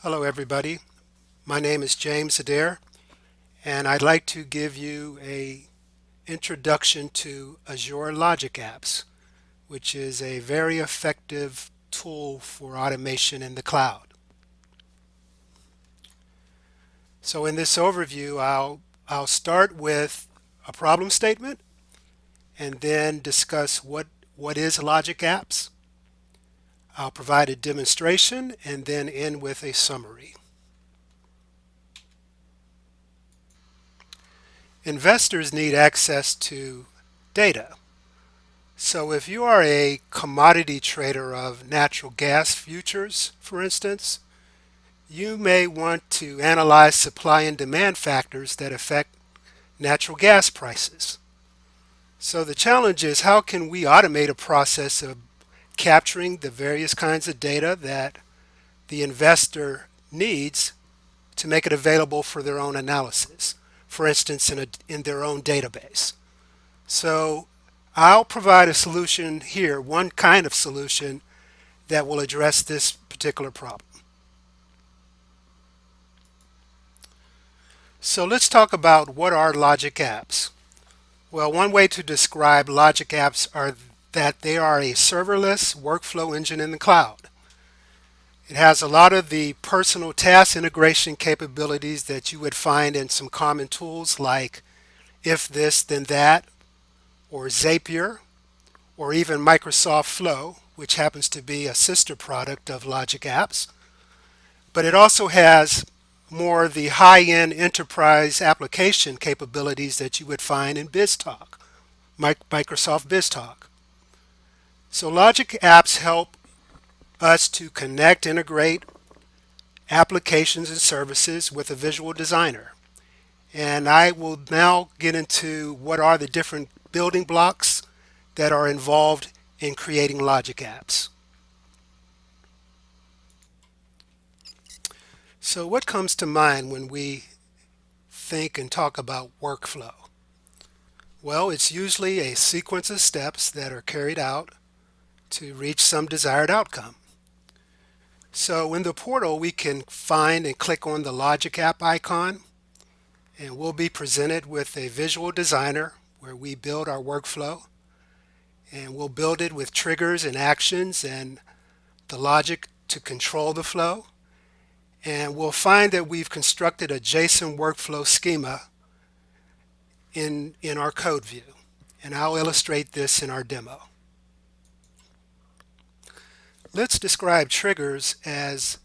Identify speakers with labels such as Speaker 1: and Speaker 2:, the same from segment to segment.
Speaker 1: Hello everybody, my name is James Adair and I'd like to give you a introduction to Azure Logic Apps, which is a very effective tool for automation in the cloud. So in this overview, I'll start with a problem statement and then discuss what is Logic Apps. I'll provide a demonstration and then end with a summary. Investors need access to data. So if you are a commodity trader of natural gas futures, for instance, you may want to analyze supply and demand factors that affect natural gas prices. So the challenge is, how can we automate a process of capturing the various kinds of data that the investor needs to make it available for their own analysis, for instance, in their own database. So I'll provide a solution here, one kind of solution that will address this particular problem. So let's talk about what are logic apps. Well, one way to describe logic apps are that they are a serverless workflow engine in the cloud. It has a lot of the personal task integration capabilities that you would find in some common tools like if this then that, or Zapier, or even Microsoft Flow, which happens to be a sister product of Logic Apps. But it also has more of the high-end enterprise application capabilities that you would find in BizTalk, Microsoft BizTalk. So Logic Apps help us to connect, integrate applications and services with a visual designer. And I will now get into what are the different building blocks that are involved in creating Logic Apps. So what comes to mind when we think and talk about workflow? Well, it's usually a sequence of steps that are carried out to reach some desired outcome. So in the portal, we can find and click on the Logic App icon, and we'll be presented with a visual designer where we build our workflow, and we'll build it with triggers and actions and the logic to control the flow. And we'll find that we've constructed a JSON workflow schema in our code view. And I'll illustrate this in our demo. Let's describe triggers as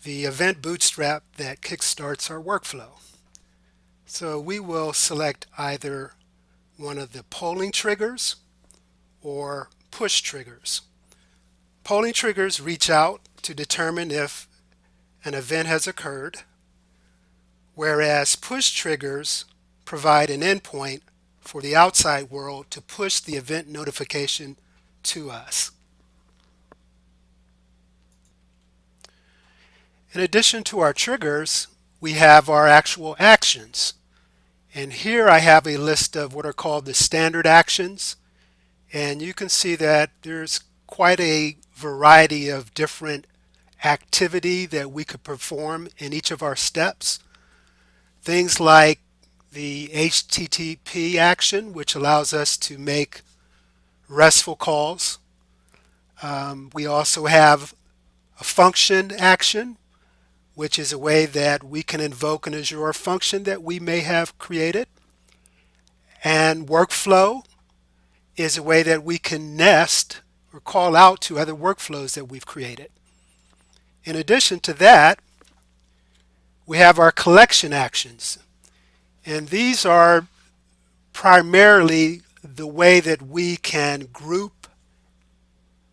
Speaker 1: the event bootstrap that kickstarts our workflow. So we will select either one of the polling triggers or push triggers. Polling triggers reach out to determine if an event has occurred, whereas push triggers provide an endpoint for the outside world to push the event notification to us. In addition to our triggers, we have our actual actions. And here I have a list of what are called the standard actions. And you can see that there's quite a variety of different activity that we could perform in each of our steps. Things like the HTTP action, which allows us to make RESTful calls. We also have a function action, which is a way that we can invoke an Azure function that we may have created. And workflow is a way that we can nest or call out to other workflows that we've created. In addition to that, we have our collection actions. And these are primarily the way that we can group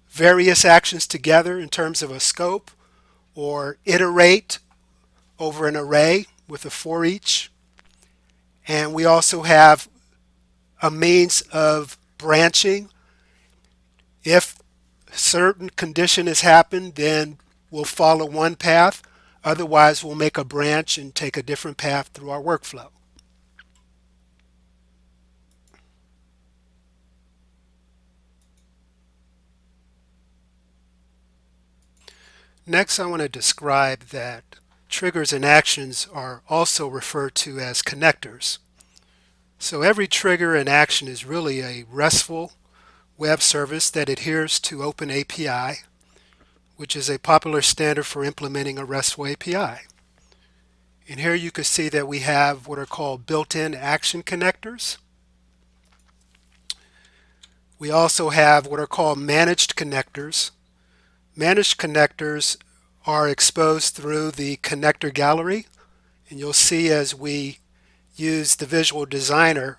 Speaker 1: various actions together in terms of a scope or iterate over an array with a for each. And we also have a means of branching. If a certain condition has happened, then we'll follow one path. Otherwise, we'll make a branch and take a different path through our workflow. Next, I want to describe that triggers and actions are also referred to as connectors. So every trigger and action is really a RESTful web service that adheres to Open API, which is a popular standard for implementing a RESTful API. And here you can see that we have what are called built-in action connectors. We also have what are called managed connectors. Managed connectors are exposed through the connector gallery, and you'll see as we use the Visual Designer,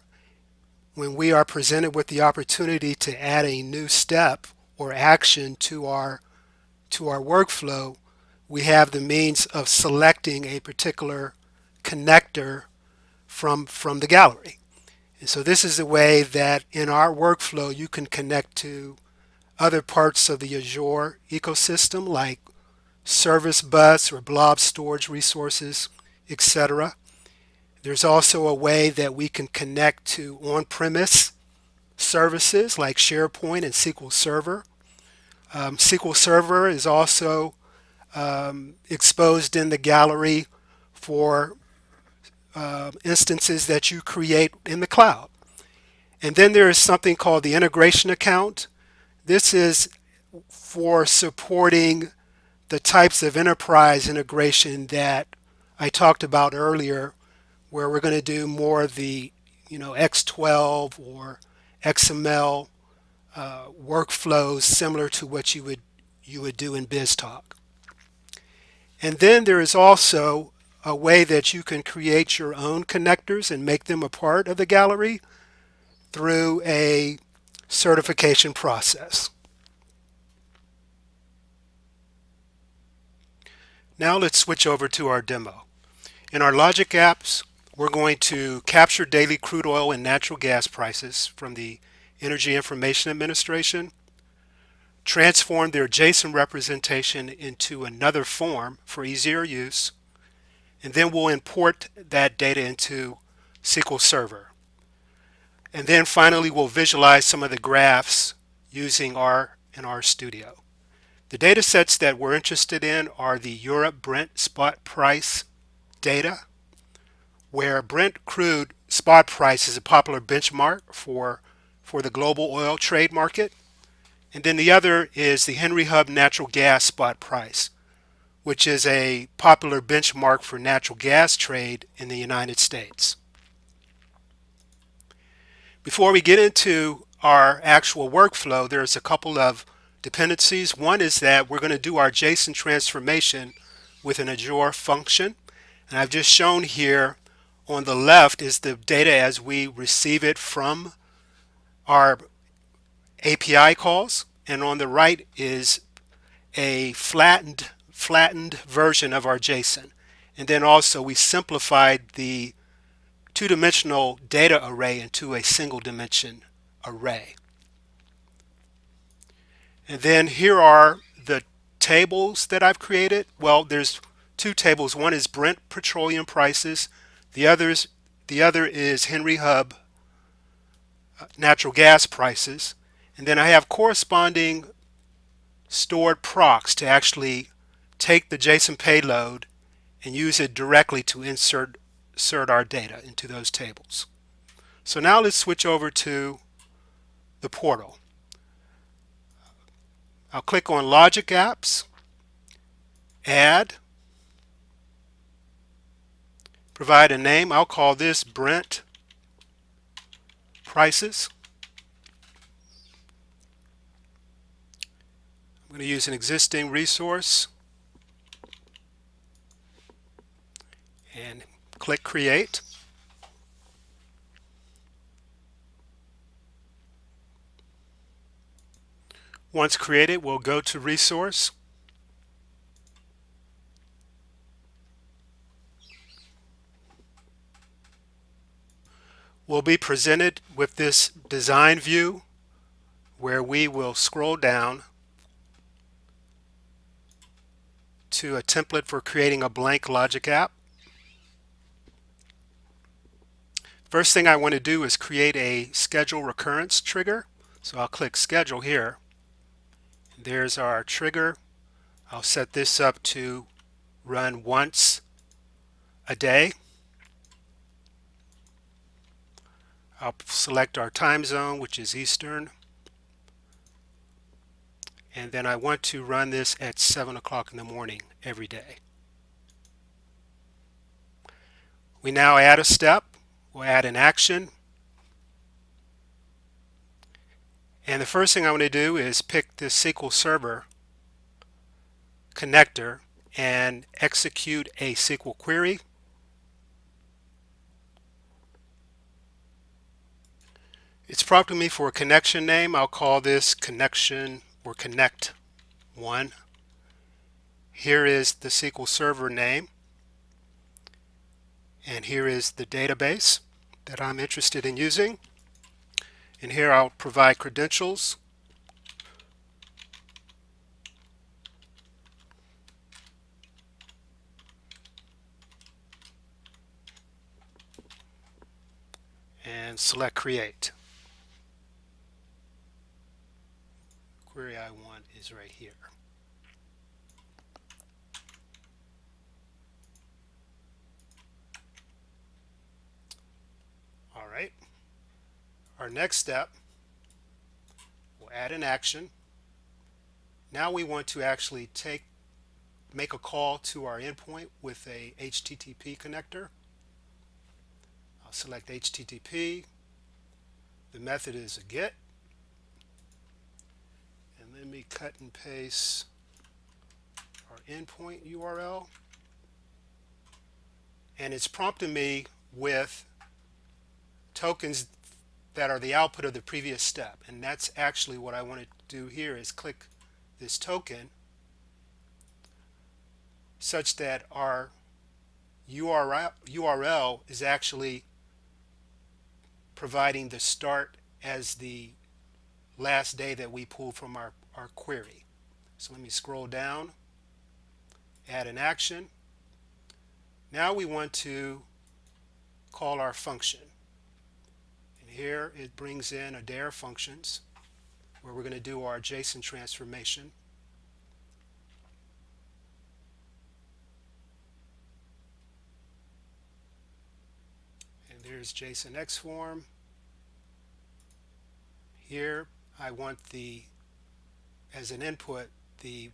Speaker 1: when we are presented with the opportunity to add a new step or action to our workflow, we have the means of selecting a particular connector from the gallery. And so this is a way that in our workflow you can connect to other parts of the Azure ecosystem like Service Bus or blob storage resources, etc. There's also a way that we can connect to on-premise services like SharePoint and SQL Server. SQL Server is also exposed in the gallery for instances that you create in the cloud. And then there is something called the integration account. This is for supporting the types of enterprise integration that I talked about earlier, where we're going to do more of the X12 or XML workflows similar to what you would do in BizTalk. And then there is also a way that you can create your own connectors and make them a part of the gallery through a certification process. Now let's switch over to our demo. In our Logic Apps, we're going to capture daily crude oil and natural gas prices from the Energy Information Administration, transform their JSON representation into another form for easier use, and then we'll import that data into SQL Server. And then finally we'll visualize some of the graphs using R in RStudio. The data sets that we're interested in are the Europe Brent spot price data, where Brent crude spot price is a popular benchmark for the global oil trade market. And then the other is the Henry Hub natural gas spot price, which is a popular benchmark for natural gas trade in the United States. Before we get into our actual workflow, there's a couple of dependencies. One is that we're going to do our JSON transformation with an Azure function. And I've just shown here on the left is the data as we receive it from our API calls, and on the right is a flattened version of our JSON. And then also we simplified the two-dimensional data array into a single dimension array. And then here are the tables that I've created. Well, there's two tables. One is Brent petroleum prices. The other is Henry Hub natural gas prices. And then I have corresponding stored procs to actually take the JSON payload and use it directly to insert our data into those tables. So now let's switch over to the portal. I'll click on Logic Apps, Add, provide a name. I'll call this Brent Prices. I'm going to use an existing resource and click Create. Once created, we'll go to Resource. We'll be presented with this design view where we will scroll down to a template for creating a blank Logic app. First thing I want to do is create a schedule recurrence trigger. So I'll click Schedule here. There's our trigger. I'll set this up to run once a day. I'll select our time zone, which is Eastern, and then I want to run this at 7 o'clock in the morning every day. We now add a step. We'll add an action. And the first thing I want to do is pick this SQL Server connector and execute a SQL query. It's prompting me for a connection name. I'll call this connection or connect 1. Here is the SQL Server name, and here is the database that I'm interested in using. And here I'll provide credentials. And select create. Query I want is right here. All right. Our next step, we'll add an action. Now we want to actually make a call to our endpoint with a HTTP connector. I'll select HTTP. The method is a GET. And let me cut and paste our endpoint URL. And it's prompting me with tokens that are the output of the previous step. And that's actually what I want to do here is click this token such that our URL is actually providing the start as the last day that we pulled from our query. So let me scroll down, add an action. Now we want to call our function. And here it brings in a Adair functions where we're going to do our JSON transformation. And there's JSON XForm. Here I want as an input the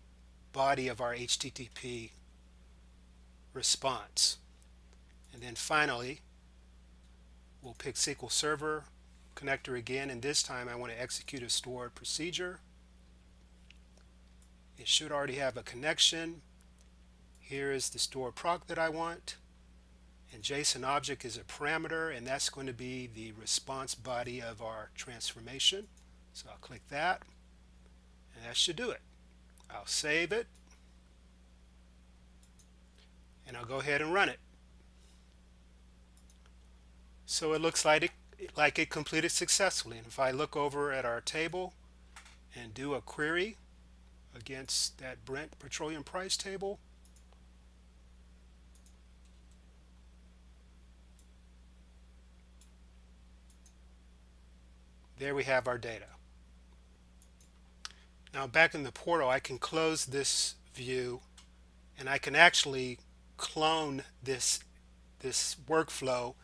Speaker 1: body of our HTTP response. And then finally we'll pick SQL Server connector again, and this time I want to execute a stored procedure. It should already have a connection. Here is the stored proc that I want, and JSON object is a parameter, and that's going to be the response body of our transformation. So I'll click that, and that should do it. I'll save it, and I'll go ahead and run it. So it looks like it completed successfully. And if I look over at our table and do a query against that Brent petroleum price table, there we have our data. Now back in the portal, I can close this view, and I can actually clone this workflow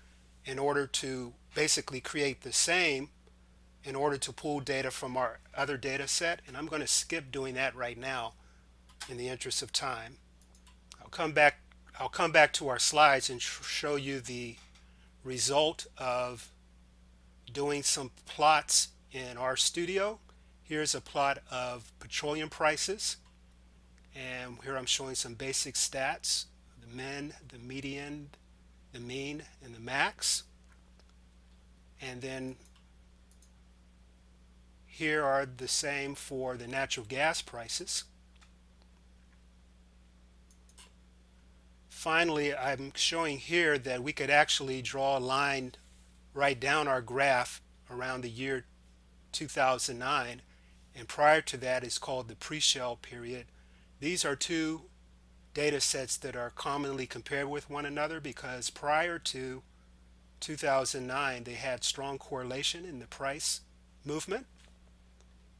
Speaker 1: in order to basically create the same in order to pull data from our other data set. And I'm going to skip doing that right now in the interest of time. I'll come back to our slides and show you the result of doing some plots in RStudio. Here's a plot of petroleum prices, and here I'm showing some basic stats: the min, the median, the mean, and the max. And then here are the same for the natural gas prices. Finally, I'm showing here that we could actually draw a line right down our graph around the year 2009, and prior to that is called the pre-shell period. These are two data sets that are commonly compared with one another because prior to 2009 they had strong correlation in the price movement.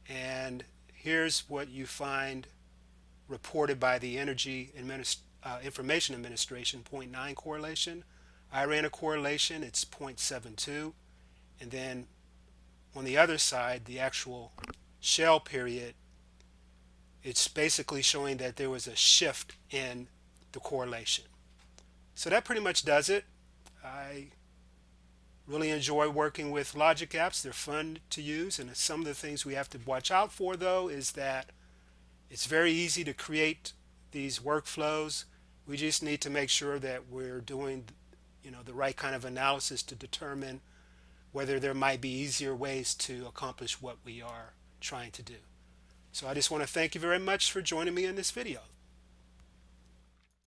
Speaker 1: And here's what you find reported by the Information Administration, 0.9 correlation. I ran a correlation, it's 0.72. And then on the other side, the actual shell period, it's basically showing that there was a shift in the correlation. So that pretty much does it. I really enjoy working with Logic Apps. They're fun to use, and some of the things we have to watch out for though is that it's very easy to create these workflows. We just need to make sure that we're doing the right kind of analysis to determine whether there might be easier ways to accomplish what we are trying to do. So I just want to thank you very much for joining me in this video.